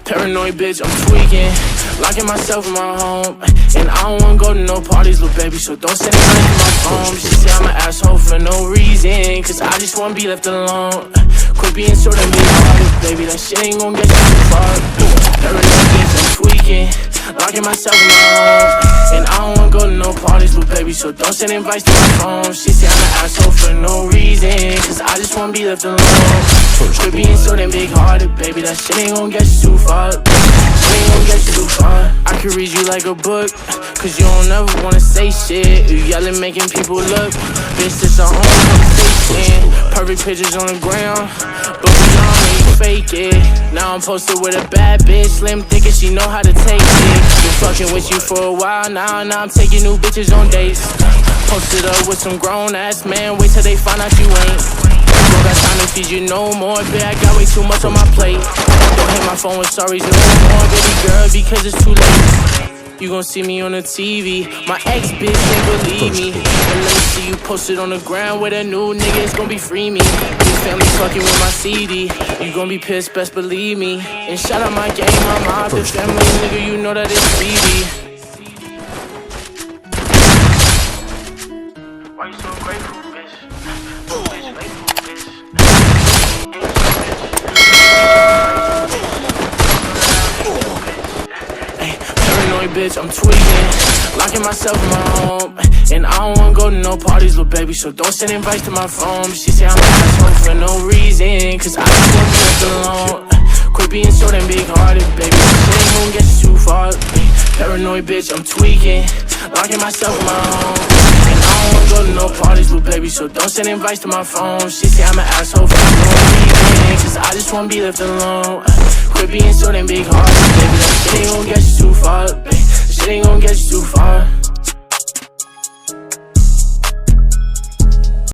Paranoid bitch, I'm tweaking, locking myself in my home. And I don't wanna go to no parties, little baby, so don't send it to my phone. She say I'm an asshole for no reason, cause I just wanna be left alone. Quit being so damn big-hearted, baby, that shit ain't gon' get you too far. Paranoid bitch, I'm tweaking, locking myself in my home. And I don't wanna go to no parties, little baby, so don't send invites to my phone. She say I'm an asshole for no reason, cause I just wanna be left alone. Quit being so damn big-hearted, baby, that shit ain't gon' get you too far. Shit ain't gon' get you too far. I could read you like a book, cause you don't ever wanna say shit. You yelling, making people look. Bitch, this our own conversation. Perfect pictures on the ground, but we all ain't fake it. Now I'm posted with a bad bitch, slim thick and she know how to take it. Been fucking with you for a while now I'm taking new bitches on dates. Posted up with some grown ass man, wait till they find out you ain't. Don't got time to feed you no more, bitch, I got way too much on my plate. Don't hit my phone with sorries no more, baby girl, because it's too late. You gon' see me on the TV, my ex bitch can't believe me. And let me see you posted on the ground with a new nigga, it's gon' be free me. This family fucking with my CD, you gon' be pissed, best believe me. And shout out my gang, my mob, the family, nigga, you know that it's BB. Why you so grateful, bitch? Bitch, grateful, bitch. Paranoid bitch, I'm tweaking, locking myself in my home. And I don't wanna go to no parties, little baby, so don't send invites to my phone. She say I'm an asshole for no reason, cause I just wanna be left alone. Quit being so damn big-hearted, baby, shit ain't gon' get you too far. Paranoid bitch, I'm tweaking, locking myself in my home. And I don't wanna go to no parties, little baby, so don't send invites to my phone. She say I'm an asshole for no reason, cause I just wanna be left alone. Quit being so damn big-hearted, baby, that shit ain't gon' get you too far. Shit ain't gon' get you too far.